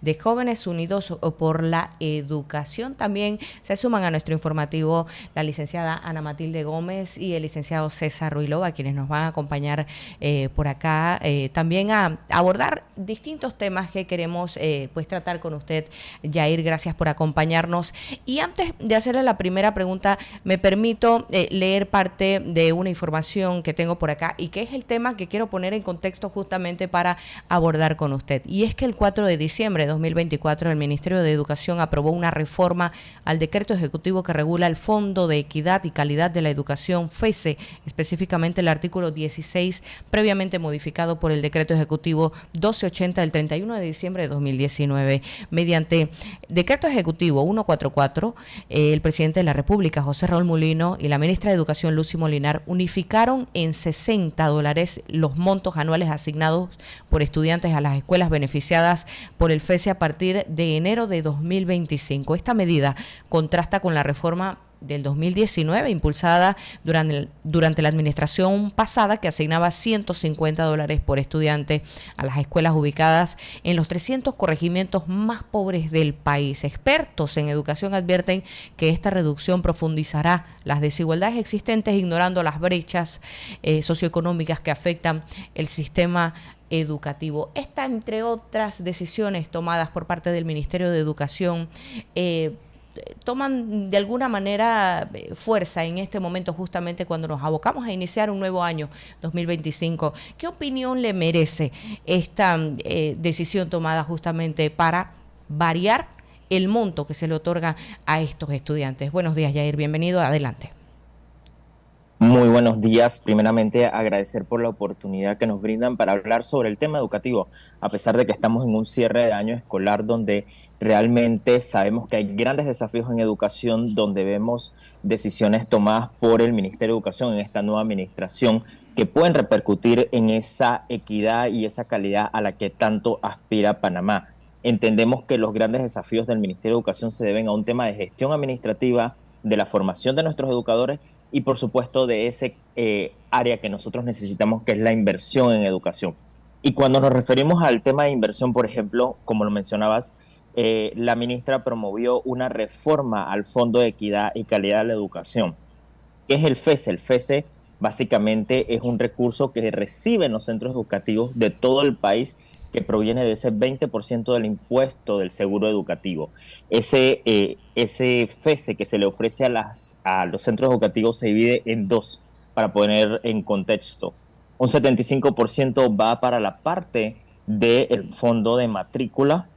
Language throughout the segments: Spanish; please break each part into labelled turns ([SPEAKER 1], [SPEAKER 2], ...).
[SPEAKER 1] de Jóvenes Unidos por la Educación. También se suman a nuestro informativo la licenciada Ana Matilde Gómez y el licenciado César Ruilova, quienes nos van a acompañar por acá, también a abordar distintos temas que queremos pues tratar con usted. Yair, gracias por acompañarnos. Y antes de hacerle la primera pregunta, me permito leer parte de una información que tengo por acá y que es el tema que quiero poner en contexto justamente para abordar con usted. Y es que el 4 de diciembre de 2024 el Ministerio de Educación aprobó una reforma al decreto ejecutivo que regula el Fondo de Equidad y Calidad de la Educación, FESE, específicamente el artículo 16, previamente modificado por el decreto ejecutivo 1280 del 31 de diciembre de 2019. Mediante decreto ejecutivo 144, el presidente de la República, José Raúl Mulino, y la ministra de Educación, Lucy Molinar, unificaron en $60 los montos anuales asignados por estudiantes a las escuelas beneficiadas por el FESE a partir de enero de 2025. Esta medida contrasta con la reforma del 2019, impulsada durante la administración pasada, que asignaba $150 por estudiante a las escuelas ubicadas en los 300 corregimientos más pobres del país. Expertos en educación advierten que esta reducción profundizará las desigualdades existentes, ignorando las brechas socioeconómicas que afectan el sistema educativo. Esta, entre otras decisiones tomadas por parte del Ministerio de Educación, toman de alguna manera fuerza en este momento, justamente cuando nos abocamos a iniciar un nuevo año 2025. ¿Qué opinión le merece esta decisión tomada justamente para variar el monto que se le otorga a estos estudiantes? Buenos días, Yair, bienvenido, adelante.
[SPEAKER 2] Muy buenos días. Primeramente, agradecer por la oportunidad que nos brindan para hablar sobre el tema educativo, a pesar de que estamos en un cierre de año escolar donde realmente sabemos que hay grandes desafíos en educación, donde vemos decisiones tomadas por el Ministerio de Educación en esta nueva administración que pueden repercutir en esa equidad y esa calidad a la que tanto aspira Panamá. Entendemos que los grandes desafíos del Ministerio de Educación se deben a un tema de gestión administrativa, de la formación de nuestros educadores y por supuesto de ese área que nosotros necesitamos, que es la inversión en educación. Y cuando nos referimos al tema de inversión, por ejemplo, como lo mencionabas, la ministra promovió una reforma al Fondo de Equidad y Calidad de la Educación. ¿Qué es el FESE? El FESE básicamente es un recurso que reciben los centros educativos de todo el país, que proviene de ese 20% del impuesto del seguro educativo. Ese FESE que se le ofrece a los centros educativos se divide en dos, para poner en contexto. Un 75% va para la parte del fondo de matrícula,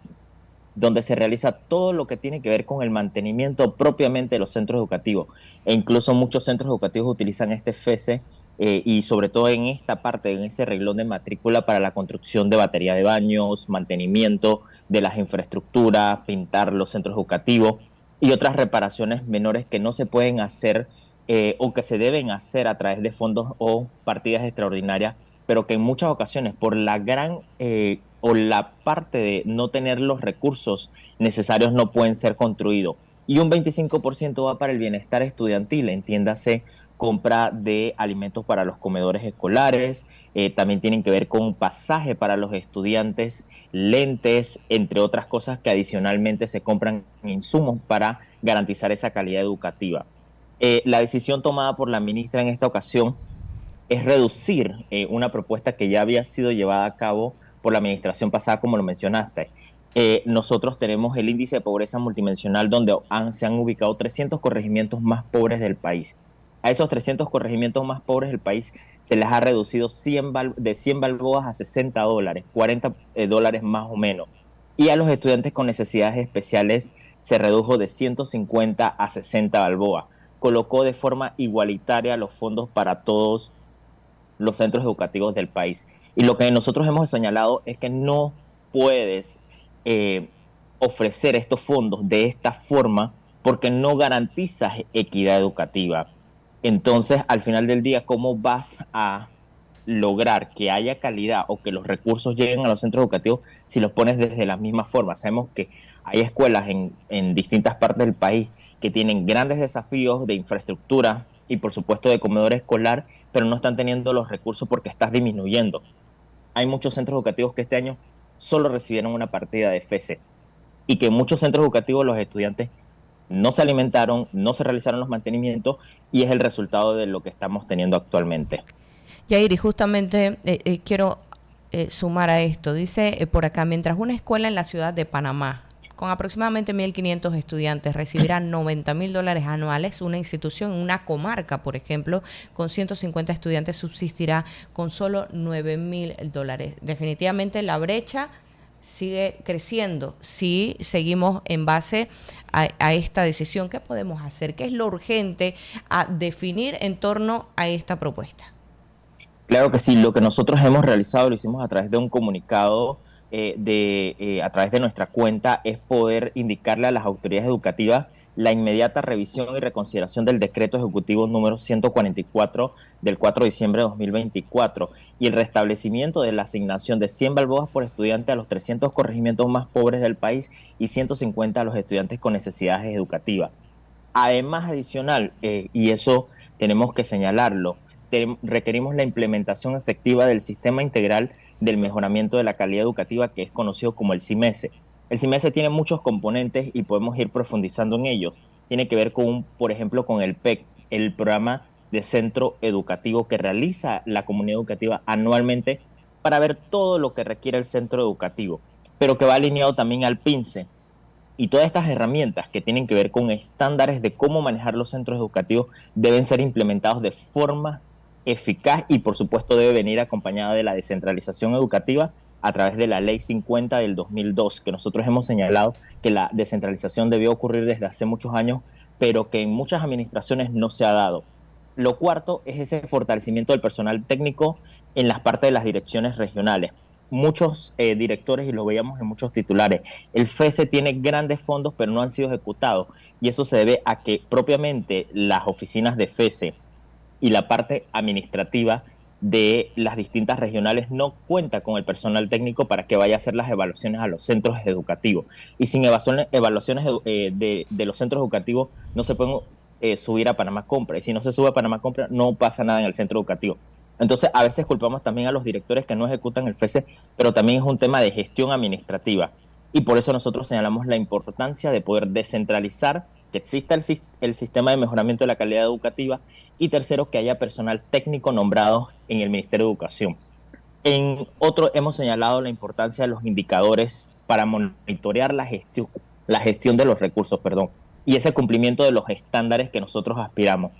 [SPEAKER 2] donde se realiza todo lo que tiene que ver con el mantenimiento propiamente de los centros educativos. E incluso muchos centros educativos utilizan este FESE y sobre todo en esta parte, en ese reglón de matrícula para la construcción de batería de baños, mantenimiento de las infraestructuras, pintar los centros educativos y otras reparaciones menores que no se pueden hacer o que se deben hacer a través de fondos o partidas extraordinarias, pero que en muchas ocasiones por la gran o la parte de no tener los recursos necesarios no pueden ser construidos. Y un 25% va para el bienestar estudiantil, entiéndase, compra de alimentos para los comedores escolares, también tienen que ver con pasaje para los estudiantes, lentes, entre otras cosas que adicionalmente se compran insumos para garantizar esa calidad educativa. La decisión tomada por la ministra en esta ocasión es reducir una propuesta que ya había sido llevada a cabo por la administración pasada, como lo mencionaste. Nosotros tenemos el índice de pobreza multidimensional donde se han ubicado 300 corregimientos más pobres del país. A esos 300 corregimientos más pobres del país se les ha reducido de 100 balboas a $60, $40 más o menos. Y a los estudiantes con necesidades especiales se redujo de 150 a 60 balboas. Colocó de forma igualitaria los fondos para todos los centros educativos del país. Y lo que nosotros hemos señalado es que no puedes ofrecer estos fondos de esta forma porque no garantizas equidad educativa. Entonces, al final del día, ¿cómo vas a lograr que haya calidad o que los recursos lleguen a los centros educativos si los pones desde la misma forma? Sabemos que hay escuelas en distintas partes del país que tienen grandes desafíos de infraestructura y por supuesto de comedor escolar, pero no están teniendo los recursos porque estás disminuyendo. Hay muchos centros educativos que este año solo recibieron una partida de FESE. y que en muchos centros educativos los estudiantes no se alimentaron, no se realizaron los mantenimientos y es el resultado de lo que estamos teniendo actualmente.
[SPEAKER 1] Yair, y justamente quiero sumar a esto. Dice por acá, mientras una escuela en la ciudad de Panamá, con aproximadamente 1.500 estudiantes, recibirá $90.000 anuales, una institución en una comarca, por ejemplo, con 150 estudiantes, subsistirá con solo $9.000. Definitivamente la brecha sigue creciendo si seguimos en base a esta decisión. ¿Qué podemos hacer? ¿Qué es lo urgente a definir en torno a esta propuesta?
[SPEAKER 2] Claro que sí, lo que nosotros hemos realizado lo hicimos a través de un comunicado a través de nuestra cuenta, es poder indicarle a las autoridades educativas la inmediata revisión y reconsideración del decreto ejecutivo número 144 del 4 de diciembre de 2024 y el restablecimiento de la asignación de 100 balboas por estudiante a los 300 corregimientos más pobres del país y 150 a los estudiantes con necesidades educativas. Además, adicional, y eso tenemos que señalarlo, requerimos la implementación efectiva del sistema integral del mejoramiento de la calidad educativa, que es conocido como el CIMESE. El CIMESE tiene muchos componentes y podemos ir profundizando en ellos. Tiene que ver con, por ejemplo, con el PEC, el programa de centro educativo que realiza la comunidad educativa anualmente para ver todo lo que requiere el centro educativo, pero que va alineado también al PINCE, y todas estas herramientas que tienen que ver con estándares de cómo manejar los centros educativos deben ser implementados de forma eficaz y por supuesto debe venir acompañada de la descentralización educativa a través de la Ley 50 del 2002, que nosotros hemos señalado que la descentralización debió ocurrir desde hace muchos años, pero que en muchas administraciones no se ha dado. Lo cuarto es ese fortalecimiento del personal técnico en las partes de las direcciones regionales. Muchos directores, y lo veíamos en muchos titulares, el FESE tiene grandes fondos pero no han sido ejecutados, y eso se debe a que propiamente las oficinas de FESE y la parte administrativa de las distintas regionales no cuenta con el personal técnico para que vaya a hacer las evaluaciones a los centros educativos. Y sin evaluaciones de los centros educativos no se pueden subir a Panamá Compra. Y si no se sube a Panamá Compra, no pasa nada en el centro educativo. Entonces, a veces culpamos también a los directores que no ejecutan el FESE, pero también es un tema de gestión administrativa. Y por eso nosotros señalamos la importancia de poder descentralizar, que exista el sistema de mejoramiento de la calidad educativa, y tercero, que haya personal técnico nombrado en el Ministerio de Educación. En otro, hemos señalado la importancia de los indicadores para monitorear la gestión de los recursos, perdón, y ese cumplimiento de los estándares que nosotros aspiramos.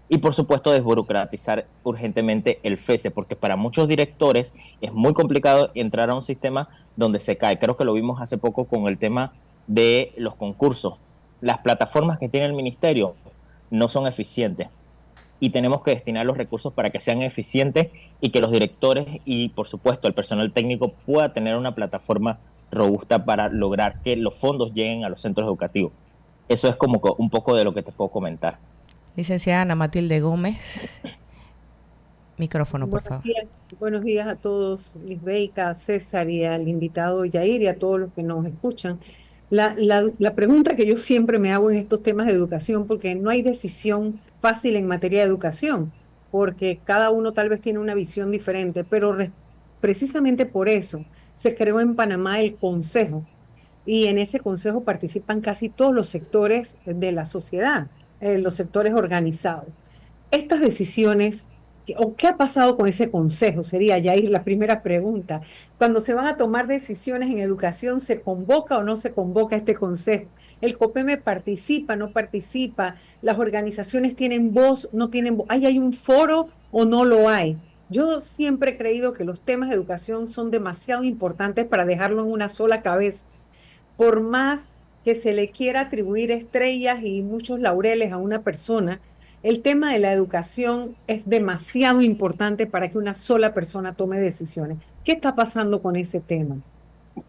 [SPEAKER 2] Y por supuesto, desburocratizar urgentemente el FESE, porque para muchos directores es muy complicado entrar a un sistema donde se cae. Creo que lo vimos hace poco con el tema de los concursos. Las plataformas que tiene el ministerio no son eficientes y tenemos que destinar los recursos para que sean eficientes y que los directores y, por supuesto, el personal técnico pueda tener una plataforma robusta para lograr que los fondos lleguen a los centros educativos. Eso es como un poco de lo que te puedo comentar.
[SPEAKER 1] Licenciada Ana Matilde Gómez, micrófono, por favor.
[SPEAKER 3] Buenos días a todos, Lisbeth, César y al invitado Yair y a todos los que nos escuchan. La pregunta que yo siempre me hago en estos temas de educación, porque no hay decisión fácil en materia de educación, porque cada uno tal vez tiene una visión diferente, pero precisamente por eso se creó en Panamá el Consejo, y en ese consejo participan casi todos los sectores de la sociedad, los sectores organizados. Estas decisiones, o qué ha pasado con ese consejo, sería ya ir la primera pregunta. Cuando se van a tomar decisiones en educación, ¿se convoca o no se convoca este consejo? ¿El COPEME participa, no participa? ¿Las organizaciones tienen voz, no tienen voz? ¿Hay un foro o no lo hay? Yo siempre he creído que los temas de educación son demasiado importantes para dejarlo en una sola cabeza. Por más que se le quiera atribuir estrellas y muchos laureles a una persona, el tema de la educación es demasiado importante para que una sola persona tome decisiones. ¿Qué está pasando con ese tema?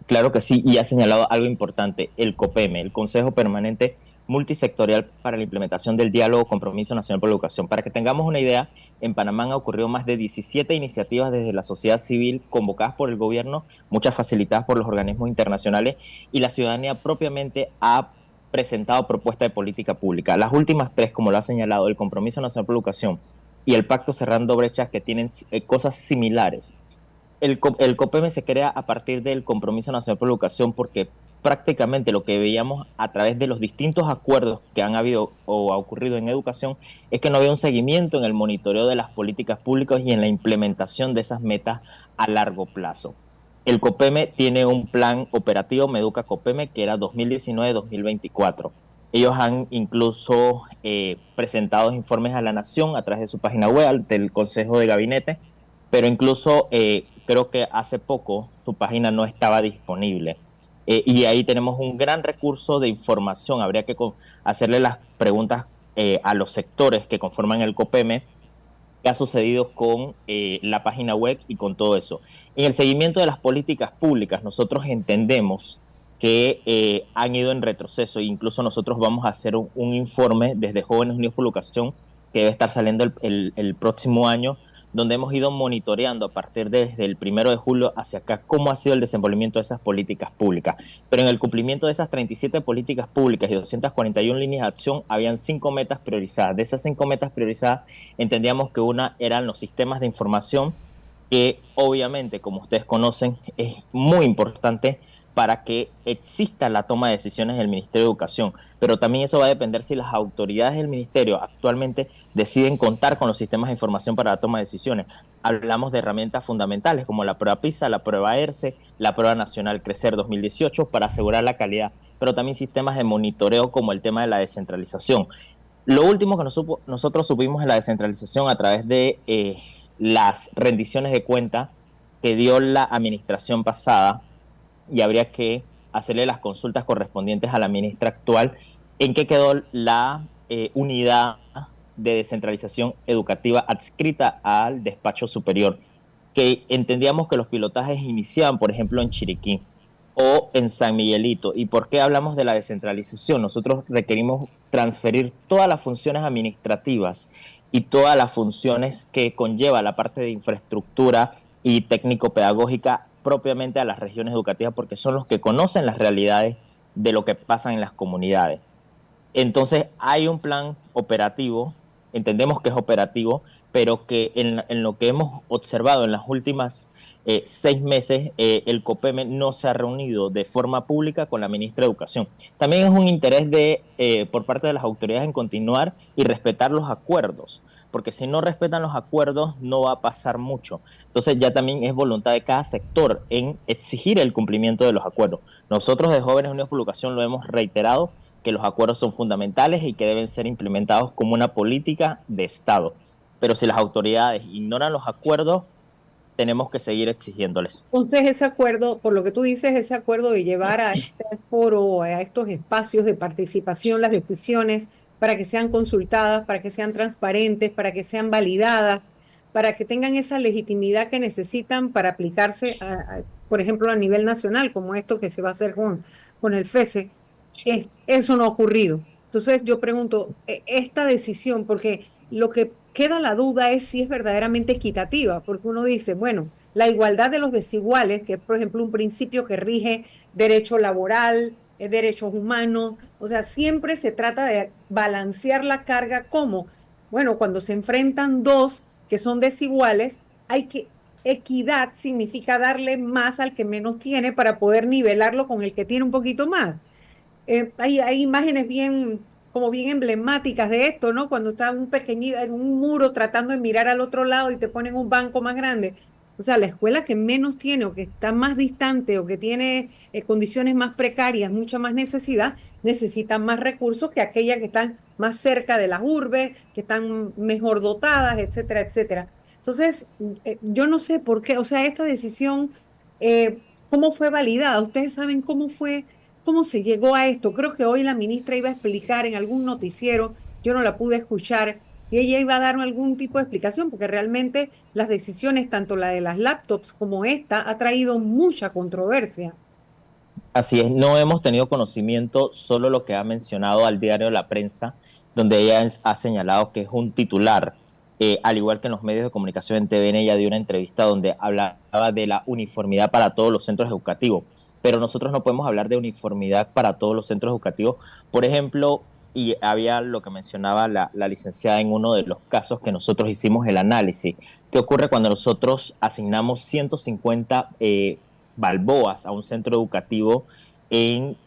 [SPEAKER 2] Claro que sí, y ha señalado algo importante, el COPEME, el Consejo Permanente Multisectorial para la Implementación del Diálogo Compromiso Nacional por la Educación. Para que tengamos una idea, en Panamá han ocurrido más de 17 iniciativas desde la sociedad civil convocadas por el gobierno, muchas facilitadas por los organismos internacionales, y la ciudadanía propiamente ha presentado propuestas de política pública. Las últimas tres, como lo ha señalado, el Compromiso Nacional por la Educación y el Pacto Cerrando Brechas, que tienen cosas similares. El COPEME se crea a partir del Compromiso Nacional por la Educación porque prácticamente lo que veíamos a través de los distintos acuerdos que han habido o ha ocurrido en educación, es que no había un seguimiento en el monitoreo de las políticas públicas y en la implementación de esas metas a largo plazo. El COPEME tiene un plan operativo, Meduca COPEME, que era 2019-2024. Ellos han incluso presentado informes a la Nación a través de su página web, del Consejo de Gabinete, pero incluso creo que hace poco su página no estaba disponible. Y ahí tenemos un gran recurso de información. Habría que hacerle las preguntas a los sectores que conforman el COPEME, qué ha sucedido con la página web y con todo eso. En el seguimiento de las políticas públicas, nosotros entendemos que han ido en retroceso. Incluso nosotros vamos a hacer un informe desde Jóvenes Unidos por la Educación, que debe estar saliendo el próximo año, donde hemos ido monitoreando a partir desde el 1 de julio hacia acá cómo ha sido el desenvolvimiento de esas políticas públicas. Pero en el cumplimiento de esas 37 políticas públicas y 241 líneas de acción, habían 5 metas priorizadas. De esas 5 metas priorizadas, entendíamos que una eran los sistemas de información, que obviamente, como ustedes conocen, es muy importante para que exista la toma de decisiones del Ministerio de Educación, pero también eso va a depender si las autoridades del Ministerio actualmente deciden contar con los sistemas de información para la toma de decisiones. Hablamos de herramientas fundamentales como la prueba PISA, la prueba ERCE, la prueba nacional Crecer 2018 para asegurar la calidad, pero también sistemas de monitoreo como el tema de la descentralización. Lo último que nosotros supimos es la descentralización a través de las rendiciones de cuenta que dio la administración pasada, y habría que hacerle las consultas correspondientes a la ministra actual en qué quedó la unidad de descentralización educativa adscrita al despacho superior, que entendíamos que los pilotajes iniciaban, por ejemplo, en Chiriquí o en San Miguelito. ¿Y por qué hablamos de la descentralización? Nosotros requerimos transferir todas las funciones administrativas y todas las funciones que conlleva la parte de infraestructura y técnico-pedagógica propiamente a las regiones educativas, porque son los que conocen las realidades de lo que pasa en las comunidades. Entonces hay un plan operativo, entendemos que es operativo, pero que en lo que hemos observado en las últimas 6 meses, el COPEME no se ha reunido de forma pública con la ministra de Educación. También es un interés por parte de las autoridades en continuar y respetar los acuerdos, porque si no respetan los acuerdos no va a pasar mucho. Entonces ya también es voluntad de cada sector en exigir el cumplimiento de los acuerdos. Nosotros de Jóvenes Unidos por la Educación lo hemos reiterado, que los acuerdos son fundamentales y que deben ser implementados como una política de Estado. Pero si las autoridades ignoran los acuerdos, tenemos que seguir exigiéndoles.
[SPEAKER 3] Entonces ese acuerdo, por lo que tú dices, ese acuerdo de llevar a este foro, a estos espacios de participación, las decisiones, para que sean consultadas, para que sean transparentes, para que sean validadas, para que tengan esa legitimidad que necesitan para aplicarse, por ejemplo, a nivel nacional, como esto que se va a hacer con el FESE, eso no ha ocurrido. Entonces yo pregunto, esta decisión, porque lo que queda la duda es si es verdaderamente equitativa, porque uno dice, bueno, la igualdad de los desiguales, que es, por ejemplo, un principio que rige derecho laboral, derechos humanos, o sea, siempre se trata de balancear la carga como, bueno, cuando se enfrentan dos que son desiguales, equidad significa darle más al que menos tiene para poder nivelarlo con el que tiene un poquito más. Hay imágenes como bien emblemáticas de esto, ¿no? Cuando está un pequeñito en un muro tratando de mirar al otro lado y te ponen un banco más grande. O sea, la escuela que menos tiene o que está más distante o que tiene condiciones más precarias, mucha más necesidad, necesita más recursos que aquellas que están más cerca de las urbes, que están mejor dotadas, etcétera, etcétera. Entonces, yo no sé por qué, o sea, esta decisión, ¿cómo fue validada? ¿Ustedes saben cómo se llegó a esto? Creo que hoy la ministra iba a explicar en algún noticiero, yo no la pude escuchar, y ella iba a dar algún tipo de explicación, porque realmente las decisiones, tanto la de las laptops como esta, ha traído mucha controversia.
[SPEAKER 2] Así es, no hemos tenido conocimiento, solo lo que ha mencionado al diario La Prensa, donde ella ha señalado que es un titular. Al igual que en los medios de comunicación, en TVN ella dio una entrevista donde hablaba de la uniformidad para todos los centros educativos, pero nosotros no podemos hablar de uniformidad para todos los centros educativos. Por ejemplo, y había lo que mencionaba la licenciada en uno de los casos que nosotros hicimos el análisis. ¿Qué ocurre cuando nosotros asignamos 150 balboas a un centro educativo en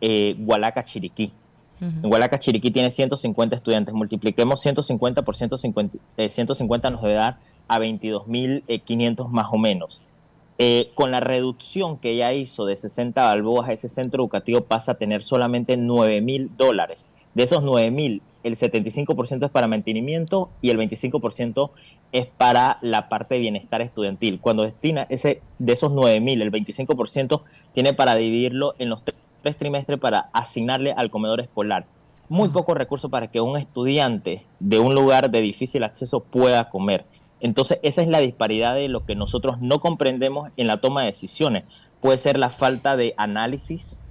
[SPEAKER 2] Hualaca, Chiriquí. En
[SPEAKER 1] Ujú.
[SPEAKER 2] Hualaca, Chiriquí tiene 150 estudiantes. Multipliquemos 150 por 150, 150 nos debe dar a 22.500 más o menos. Con la reducción que ella hizo de 60 balboas, ese centro educativo pasa a tener solamente $9.000. De esos 9.000, el 75% es para mantenimiento y el 25% es para la parte de bienestar estudiantil. Cuando destina de esos 9.000, el 25% tiene para dividirlo en los tres trimestres para asignarle al comedor escolar. Muy
[SPEAKER 1] Wow.
[SPEAKER 2] pocos recursos para que un estudiante de un lugar de difícil acceso pueda comer. Entonces, esa es la disparidad de lo que nosotros no comprendemos en la toma de decisiones. Puede ser la falta de análisis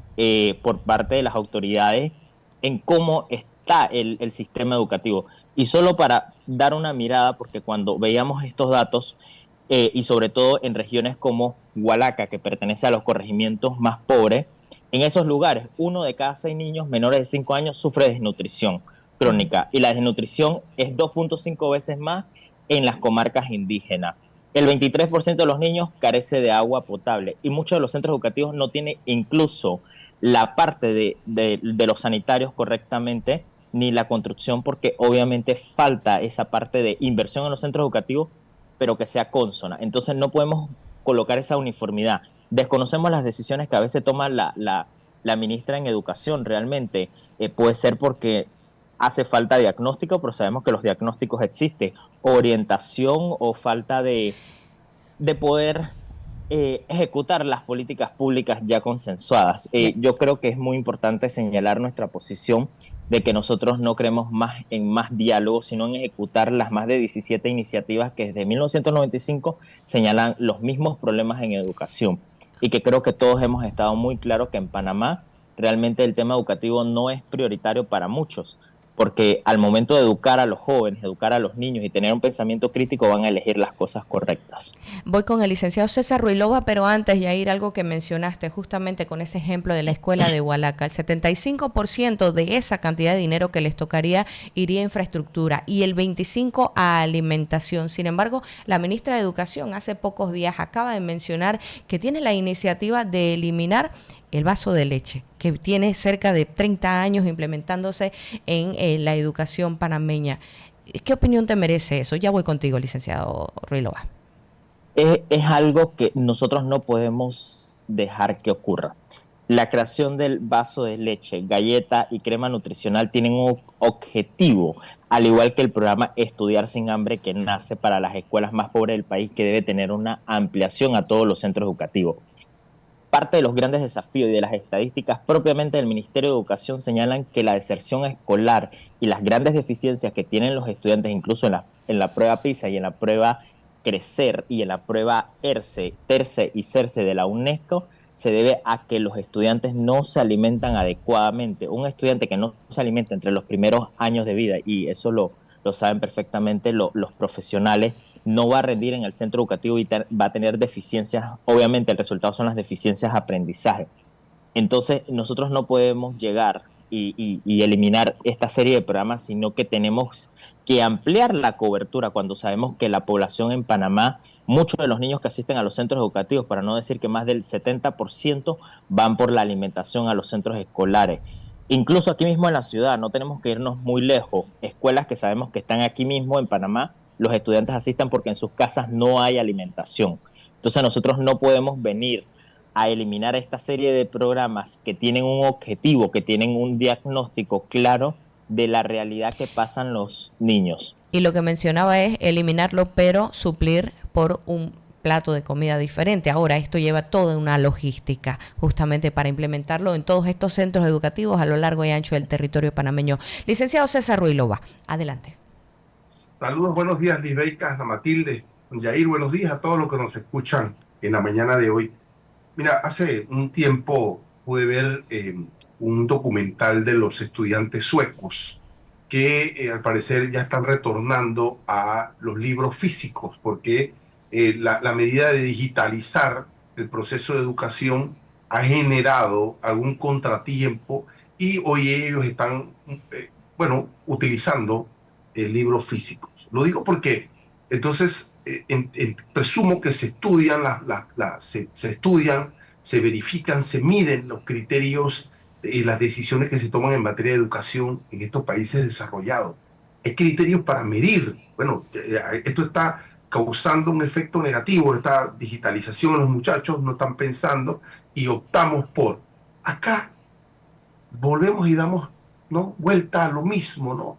[SPEAKER 2] por parte de las autoridades en cómo está el sistema educativo. Y solo para dar una mirada, porque cuando veíamos estos datos, y sobre todo en regiones como Hualaca, que pertenece a los corregimientos más pobres, en esos lugares, 1 de cada 6 niños menores de 5 años sufre de desnutrición
[SPEAKER 1] Ujú.
[SPEAKER 2] crónica y la desnutrición es 2.5 veces más en las comarcas indígenas. El 23% de los niños carece de agua potable y muchos de los centros educativos no tienen incluso la parte de los sanitarios correctamente ni la construcción porque obviamente falta esa parte de inversión en los centros educativos, pero que sea consona. Entonces no podemos colocar esa uniformidad. Desconocemos las decisiones que a veces toma la ministra en educación realmente. Puede ser porque hace falta diagnóstico, pero sabemos que los diagnósticos existen, orientación o falta de poder ejecutar las políticas públicas ya consensuadas. Yo creo que es muy importante señalar nuestra posición de que nosotros no creemos más en más diálogo, sino en ejecutar las más de 17 iniciativas que desde 1995 señalan los mismos problemas en educación y que creo que todos hemos estado muy claros que en Panamá realmente el tema educativo no es prioritario para muchos, porque al momento de educar a los jóvenes, educar a los niños y tener un pensamiento crítico van a elegir las cosas correctas.
[SPEAKER 1] Voy con el licenciado César Ruilova, pero antes, Yair, algo que mencionaste justamente con ese ejemplo de la escuela de Hualaca. El 75% de esa cantidad de dinero que les tocaría iría a infraestructura y el 25% a alimentación. Sin embargo, la ministra de Educación hace pocos días acaba de mencionar que tiene la iniciativa de eliminar el vaso de leche, que tiene cerca de 30 años implementándose en la educación panameña. ¿Qué opinión te merece eso? Ya voy contigo, licenciado Ruilova.
[SPEAKER 2] Es algo que nosotros no podemos dejar que ocurra. La creación del vaso de leche, galleta y crema nutricional tienen un objetivo, al igual que el programa Estudiar sin Hambre que nace para las escuelas más pobres del país, que debe tener una ampliación a todos los centros educativos. Parte de los grandes desafíos y de las estadísticas propiamente del Ministerio de Educación señalan que la deserción escolar y las grandes deficiencias que tienen los estudiantes, incluso en la prueba PISA y en la prueba Crecer y en la prueba ERCE, TERCE y CERCE de la UNESCO, se debe a que los estudiantes no se alimentan adecuadamente. Un estudiante que no se alimenta entre los primeros años de vida, y eso lo saben perfectamente los profesionales, no va a rendir en el centro educativo y va a tener deficiencias. Obviamente el resultado son las deficiencias de aprendizaje. Entonces nosotros no podemos llegar y eliminar esta serie de programas, sino que tenemos que ampliar la cobertura cuando sabemos que la población en Panamá, muchos de los niños que asisten a los centros educativos, para no decir que más del 70%, van por la alimentación a los centros escolares. Incluso aquí mismo en la ciudad, no tenemos que irnos muy lejos, escuelas que sabemos que están aquí mismo en Panamá, los estudiantes asistan porque en sus casas no hay alimentación. Entonces nosotros no podemos venir a eliminar esta serie de programas que tienen un objetivo, que tienen un diagnóstico claro de la realidad que pasan los niños.
[SPEAKER 1] Y lo que mencionaba es eliminarlo, pero suplir por un plato de comida diferente. Ahora, esto lleva toda una logística justamente para implementarlo en todos estos centros educativos a lo largo y ancho del territorio panameño. Licenciado César Ruilova, adelante.
[SPEAKER 4] Saludos, buenos días, Lisbeika, Ana Matilde, Yair, buenos días a todos los que nos escuchan en la mañana de hoy. Mira, hace un tiempo pude ver un documental de los estudiantes suecos que al parecer ya están retornando a los libros físicos porque la medida de digitalizar el proceso de educación ha generado algún contratiempo y hoy ellos están, bueno, utilizando libros físicos. Lo digo porque entonces presumo que se estudian, se estudian se verifican, se miden los criterios y las decisiones que se toman en materia de educación en estos países desarrollados. Hay criterios para medir. Bueno, esto está causando un efecto negativo, esta digitalización, los muchachos no están pensando y optamos por acá volvemos y damos, ¿no?, vuelta a lo mismo, ¿no?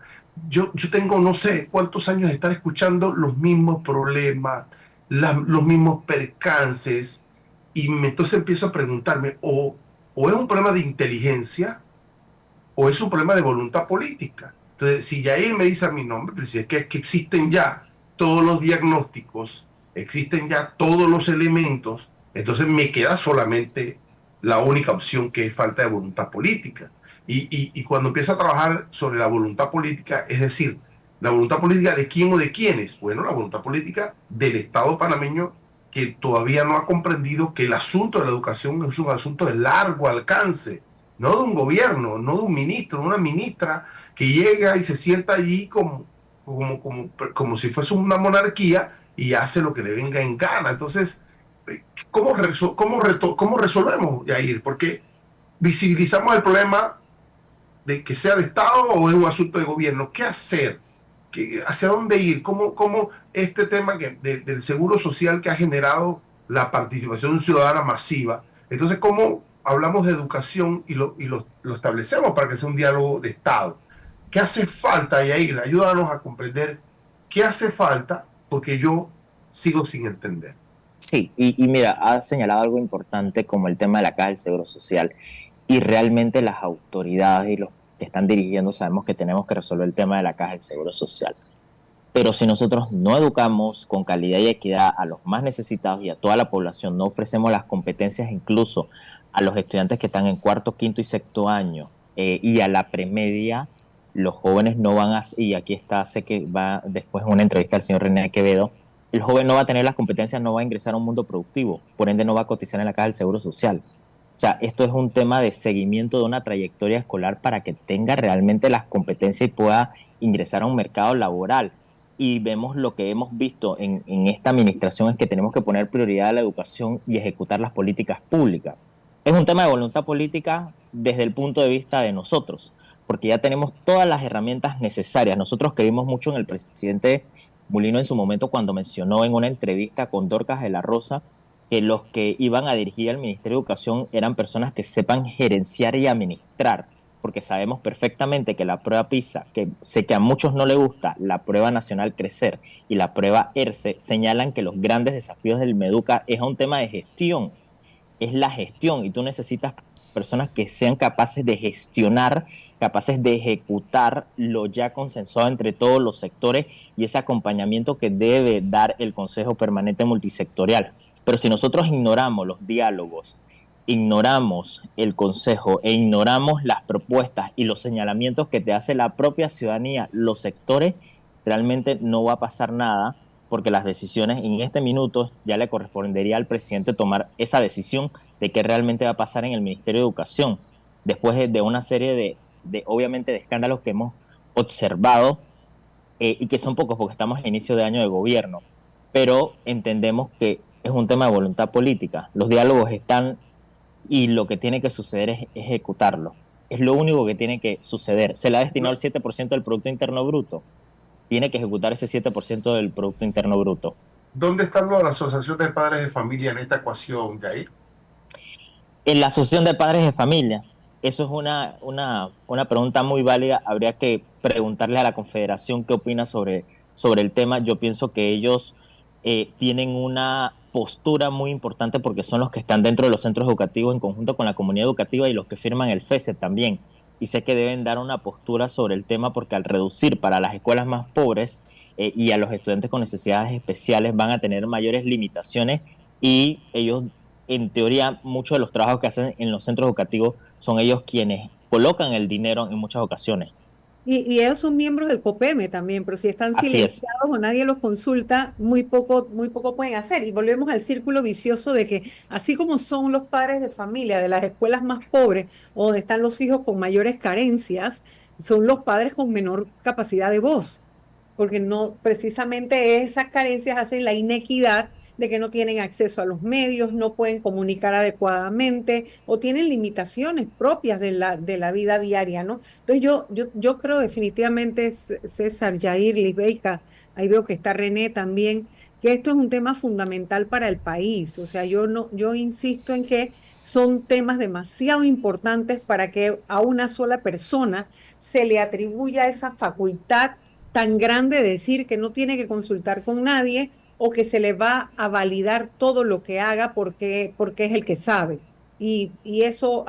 [SPEAKER 4] Yo tengo no sé cuántos años de estar escuchando los mismos problemas, los mismos percances, y entonces empiezo a preguntarme, o es un problema de inteligencia o es un problema de voluntad política. Entonces, si Yair me dice a mi nombre, pues si es que existen ya todos los diagnósticos, existen ya todos los elementos, entonces me queda solamente la única opción, que es falta de voluntad política. Y cuando empiezo a trabajar sobre la voluntad política, es decir, la voluntad política de quién o de quiénes, bueno, la voluntad política del Estado panameño, que todavía no ha comprendido que el asunto de la educación es un asunto de largo alcance, no de un gobierno, no de un ministro, una ministra que llega y se sienta allí como si fuese una monarquía y hace lo que le venga en gana. Entonces, ¿cómo resolvemos, Yair? Porque visibilizamos el problema de que sea de Estado o es un asunto de gobierno. ¿Qué hacer? ¿Hacia dónde ir? ¿Cómo este tema del seguro social, que ha generado la participación ciudadana masiva? Entonces, ¿cómo hablamos de educación y lo establecemos para que sea un diálogo de Estado? ¿Qué hace falta, Yair? Ayúdanos a comprender qué hace falta, porque yo sigo sin entender.
[SPEAKER 2] Sí, y mira, has señalado algo importante como el tema de la Caja del Seguro Social, y realmente las autoridades y los que están dirigiendo sabemos que tenemos que resolver el tema de la Caja del Seguro Social. Pero si nosotros no educamos con calidad y equidad a los más necesitados y a toda la población, no ofrecemos las competencias incluso a los estudiantes que están en cuarto, quinto y sexto año, y a la premedia, los jóvenes no van a, y aquí está, sé que va después una entrevista al señor René Quevedo, el joven no va a tener las competencias, no va a ingresar a un mundo productivo, por ende no va a cotizar en la Caja del Seguro Social. O sea, esto es un tema de seguimiento de una trayectoria escolar para que tenga realmente las competencias y pueda ingresar a un mercado laboral. Y vemos lo que hemos visto en esta administración, es que tenemos que poner prioridad a la educación y ejecutar las políticas públicas. Es un tema de voluntad política desde el punto de vista de nosotros, porque ya tenemos todas las herramientas necesarias. Nosotros creímos mucho en el presidente Mulino en su momento cuando mencionó en una entrevista con Dorcas de la Rosa que los que iban a dirigir el Ministerio de Educación eran personas que sepan gerenciar y administrar, porque sabemos perfectamente que la prueba PISA, que sé que a muchos no les gusta, la prueba nacional Crecer y la prueba ERCE, señalan que los grandes desafíos del MEDUCA es un tema de gestión, es la gestión, y tú necesitas personas que sean capaces de gestionar, capaces de ejecutar lo ya consensuado entre todos los sectores y ese acompañamiento que debe dar el Consejo Permanente Multisectorial. Pero si nosotros ignoramos los diálogos, ignoramos el Consejo e ignoramos las propuestas y los señalamientos que te hace la propia ciudadanía, los sectores, realmente no va a pasar nada, porque las decisiones en este minuto ya le correspondería al presidente tomar esa decisión de qué realmente va a pasar en el Ministerio de Educación, después de una serie obviamente, de escándalos que hemos observado, y que son pocos porque estamos en inicio de año de gobierno, pero entendemos que es un tema de voluntad política. Los diálogos están y lo que tiene que suceder es ejecutarlo. Es lo único que tiene que suceder. Se le ha destinado el 7% del Producto Interno Bruto. Tiene que ejecutar ese 7% del Producto Interno Bruto.
[SPEAKER 4] ¿Dónde están las asociaciones de padres de familia en esta ecuación, Yair?
[SPEAKER 2] En la Asociación de Padres de Familia, eso es una pregunta muy válida. Habría que preguntarle a la Confederación qué opina sobre el tema. Yo pienso que ellos tienen una postura muy importante porque son los que están dentro de los centros educativos en conjunto con la comunidad educativa y los que firman el FESE también. Y sé que deben dar una postura sobre el tema porque al reducir para las escuelas más pobres y a los estudiantes con necesidades especiales van a tener mayores limitaciones, y ellos, en teoría, muchos de los trabajos que hacen en los centros educativos son ellos quienes colocan el dinero en muchas ocasiones.
[SPEAKER 3] Y ellos son miembros del COPEME también, pero si están silenciados o nadie los consulta, muy poco pueden hacer. Y volvemos al círculo vicioso de que así como son los padres de familia de las escuelas más pobres o donde están los hijos con mayores carencias, son los padres con menor capacidad de voz, porque no precisamente esas carencias hacen la inequidad de que no tienen acceso a los medios, no pueden comunicar adecuadamente o tienen limitaciones propias de la vida diaria, ¿no? Entonces yo creo definitivamente, César, Yair, Lisbeika, ahí veo que está René también, que esto es un tema fundamental para el país. O sea, yo insisto en que son temas demasiado importantes para que a una sola persona se le atribuya esa facultad tan grande de decir que no tiene que consultar con nadie o que se le va a validar todo lo que haga porque es el que sabe. Y eso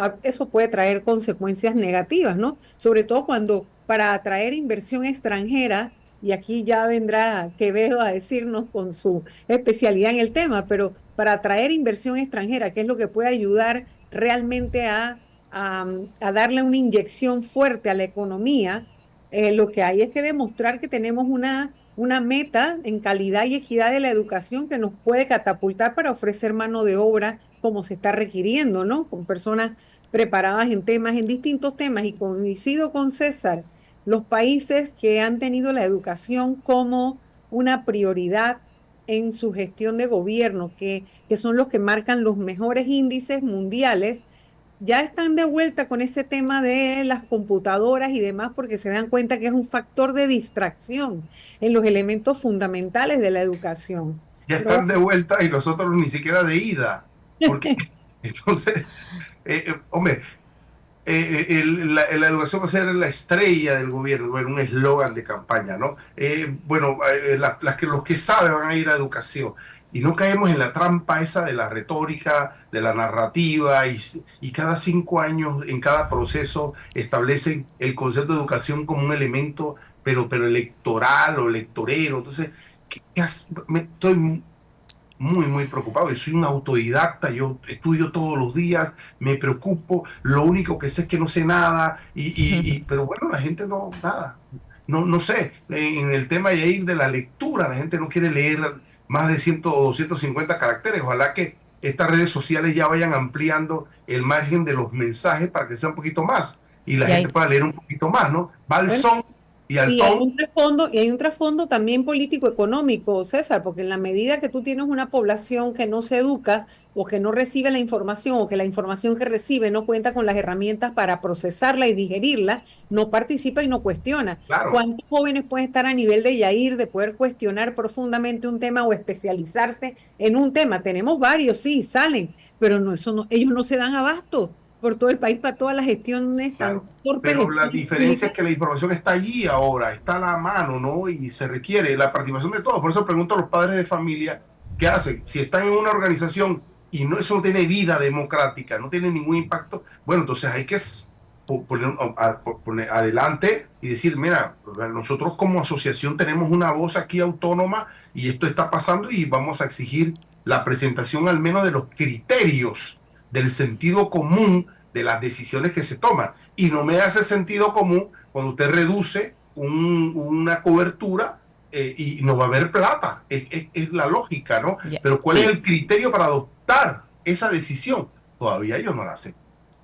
[SPEAKER 3] puede traer consecuencias negativas, ¿no? Sobre todo cuando para atraer inversión extranjera, y aquí ya vendrá Quevedo a decirnos con su especialidad en el tema, pero para atraer inversión extranjera, que es lo que puede ayudar realmente a darle una inyección fuerte a la economía, lo que hay es que demostrar que tenemos una meta en calidad y equidad de la educación que nos puede catapultar para ofrecer mano de obra como se está requiriendo, ¿no? Con personas preparadas en distintos temas. Y coincido con César, los países que han tenido la educación como una prioridad en su gestión de gobierno, que son los que marcan los mejores índices mundiales, ya están de vuelta con ese tema de las computadoras y demás porque se dan cuenta que es un factor de distracción en los elementos fundamentales de la educación.
[SPEAKER 4] Ya
[SPEAKER 3] Pero
[SPEAKER 4] están de vuelta y nosotros ni siquiera de ida. Porque entonces, hombre, la educación va a ser la estrella del gobierno, bueno, un eslogan de campaña, ¿no? Los que saben van a ir a educación y no caemos en la trampa esa de la retórica, de la narrativa y cada 5 años en cada proceso establecen el concepto de educación como un elemento, pero electoral o electorero. Entonces, estoy muy preocupado. Yo soy un autodidacta, yo estudio todos los días, me preocupo, lo único que sé es que no sé nada, pero bueno, la gente no, nada. No sé, en el tema de la lectura, la gente no quiere leer más de 100 o 250 caracteres. Ojalá que estas redes sociales ya vayan ampliando el margen de los mensajes para que sea un poquito más y la
[SPEAKER 1] Y
[SPEAKER 4] gente
[SPEAKER 1] hay,
[SPEAKER 4] pueda leer un poquito más, ¿no? Va al
[SPEAKER 3] bueno,
[SPEAKER 4] son y al
[SPEAKER 3] y hay
[SPEAKER 4] ton.
[SPEAKER 3] un trasfondo, y hay un trasfondo también político-económico, César, porque en la medida que tú tienes una población que no se educa o que no recibe la información o que la información que recibe no cuenta con las herramientas para procesarla y digerirla, no participa y no cuestiona.
[SPEAKER 4] Claro,
[SPEAKER 3] ¿Cuántos jóvenes pueden estar a nivel de Yair de poder cuestionar profundamente un tema o especializarse en un tema? Tenemos varios, sí, salen, pero no, ellos no se dan abasto por todo el país para todas las gestiones
[SPEAKER 4] claro.
[SPEAKER 3] tan torpes,
[SPEAKER 4] Pero la
[SPEAKER 3] gestiones
[SPEAKER 4] diferencia
[SPEAKER 3] públicas.
[SPEAKER 4] es que la información está allí ahora, está a la mano, ¿no? Y se requiere la participación de todos. Por eso pregunto a los padres de familia, ¿qué hacen? Si están en una organización y eso no tiene vida democrática, no tiene ningún impacto, bueno, entonces hay que poner adelante y decir, mira, nosotros como asociación tenemos una voz aquí autónoma y esto está pasando y vamos a exigir la presentación al menos de los criterios del sentido común de las decisiones que se toman. Y no me hace sentido común cuando usted reduce una cobertura y no va a haber plata. Es la lógica, ¿no?
[SPEAKER 1] ya-
[SPEAKER 4] Pero ¿cuál es
[SPEAKER 2] Sí,
[SPEAKER 4] el criterio para adoptar esa decisión? Todavía ellos no la hacen.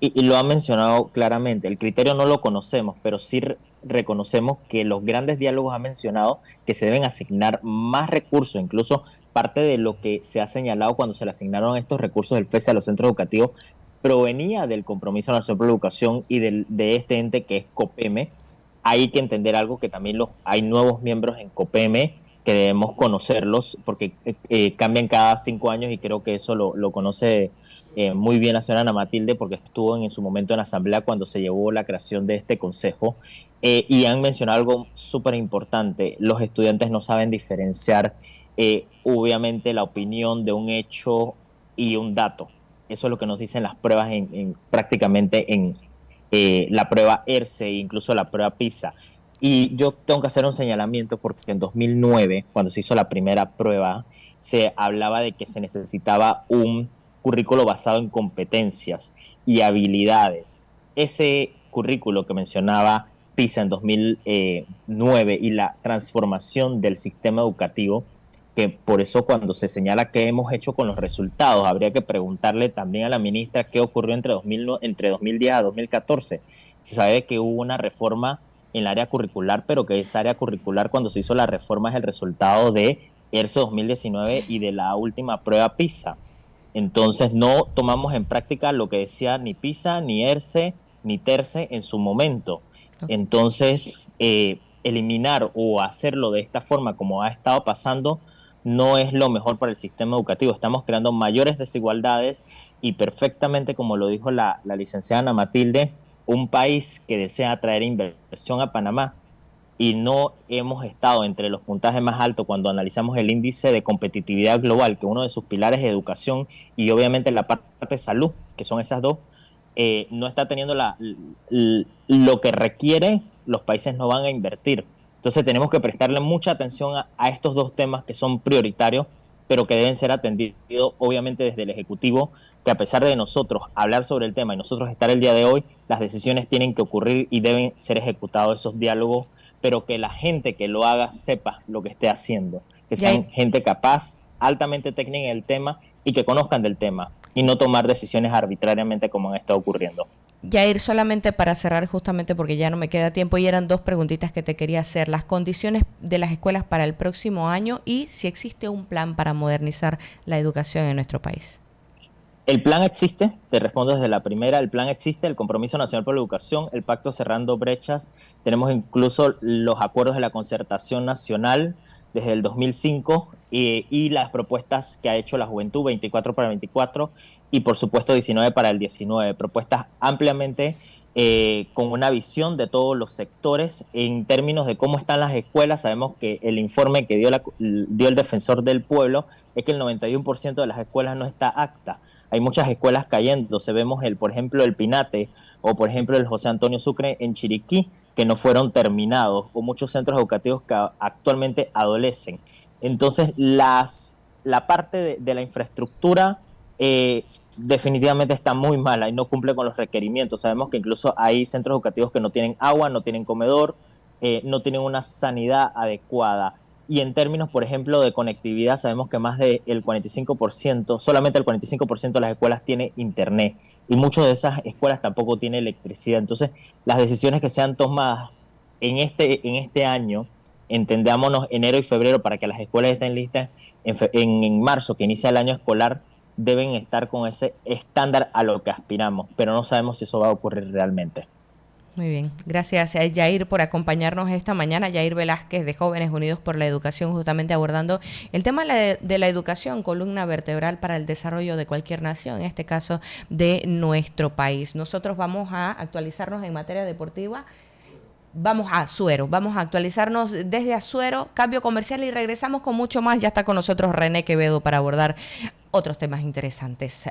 [SPEAKER 2] y lo ha mencionado claramente, el criterio no lo conocemos, pero sí reconocemos que los grandes diálogos han mencionado que se deben asignar más recursos, incluso parte de lo que se ha señalado cuando se le asignaron estos recursos del FESE a los centros educativos provenía del Compromiso Nacional por la Educación y de este ente que es COPEME. Hay que entender algo que también hay nuevos miembros en COPEME que debemos conocerlos porque cambian cada 5 años y creo que eso lo conoce muy bien la señora Ana Matilde porque estuvo en su momento en la asamblea cuando se llevó la creación de este consejo y han mencionado algo súper importante, los estudiantes no saben diferenciar obviamente la opinión de un hecho y un dato. Eso es lo que nos dicen las pruebas prácticamente en la prueba ERCE e incluso la prueba PISA. Y yo tengo que hacer un señalamiento porque en 2009, cuando se hizo la primera prueba, se hablaba de que se necesitaba un currículo basado en competencias y habilidades. Ese currículo que mencionaba PISA en 2009 y la transformación del sistema educativo, que por eso cuando se señala qué hemos hecho con los resultados, habría que preguntarle también a la ministra qué ocurrió entre 2010 a 2014. Se sabe que hubo una reforma en el área curricular, pero que esa área curricular cuando se hizo la reforma es el resultado de ERCE 2019 y de la última prueba PISA. Entonces no tomamos en práctica lo que decía ni PISA, ni ERCE, ni TERCE en su momento. Entonces, eliminar o hacerlo de esta forma como ha estado pasando no es lo mejor para el sistema educativo. Estamos creando mayores desigualdades y perfectamente, como lo dijo la licenciada Ana Matilde, un país que desea atraer inversión a Panamá y no hemos estado entre los puntajes más altos cuando analizamos el índice de competitividad global, que uno de sus pilares es educación y obviamente la parte de salud, que son esas dos, no está teniendo lo que requiere, los países no van a invertir. Entonces tenemos que prestarle mucha atención a estos dos temas que son prioritarios, pero que deben ser atendidos obviamente desde el Ejecutivo, que a pesar de nosotros hablar sobre el tema y nosotros estar el día de hoy, las decisiones tienen que ocurrir y deben ser ejecutados esos diálogos, pero que la gente que lo haga sepa lo que esté haciendo, que sean gente capaz, altamente técnica en el tema y que conozcan del tema y no tomar decisiones arbitrariamente como han estado ocurriendo.
[SPEAKER 1] Yair, solamente para cerrar justamente porque ya no me queda tiempo y eran dos preguntitas que te quería hacer, las condiciones de las escuelas para el próximo año y si existe un plan para modernizar la educación en nuestro país.
[SPEAKER 2] El plan existe, te respondo desde la primera, el plan existe, el Compromiso Nacional por la Educación, el Pacto Cerrando Brechas, tenemos incluso los acuerdos de la concertación nacional desde el 2005 y las propuestas que ha hecho la juventud, 24 para el 24 y por supuesto 19 para el 19, propuestas ampliamente con una visión de todos los sectores en términos de cómo están las escuelas. Sabemos que el informe que dio el Defensor del Pueblo es que el 91% de las escuelas no está apta. Hay muchas escuelas cayéndose, vemos por ejemplo el Pinate o por ejemplo el José Antonio Sucre en Chiriquí que no fueron terminados o muchos centros educativos que actualmente adolecen. Entonces la parte de la infraestructura definitivamente está muy mala y no cumple con los requerimientos. Sabemos que incluso hay centros educativos que no tienen agua, no tienen comedor, no tienen una sanidad adecuada. Y en términos, por ejemplo, de conectividad, sabemos que más del 45%, solamente el 45% de las escuelas tiene internet y muchas de esas escuelas tampoco tienen electricidad. Entonces, las decisiones que sean tomadas en este año, entendámonos enero y febrero, para que las escuelas estén listas en marzo, que inicia el año escolar, deben estar con ese estándar a lo que aspiramos, pero no sabemos si eso va a ocurrir realmente.
[SPEAKER 1] Muy bien, gracias a Yair por acompañarnos esta mañana. Yair Velázquez de Jóvenes Unidos por la Educación, justamente abordando el tema de la educación, columna vertebral para el desarrollo de cualquier nación, en este caso de nuestro país. Nosotros vamos a actualizarnos en materia deportiva. Vamos a Azuero, vamos a actualizarnos desde Azuero, cambio comercial y regresamos con mucho más. Ya está con nosotros René Quevedo para abordar otros temas interesantes.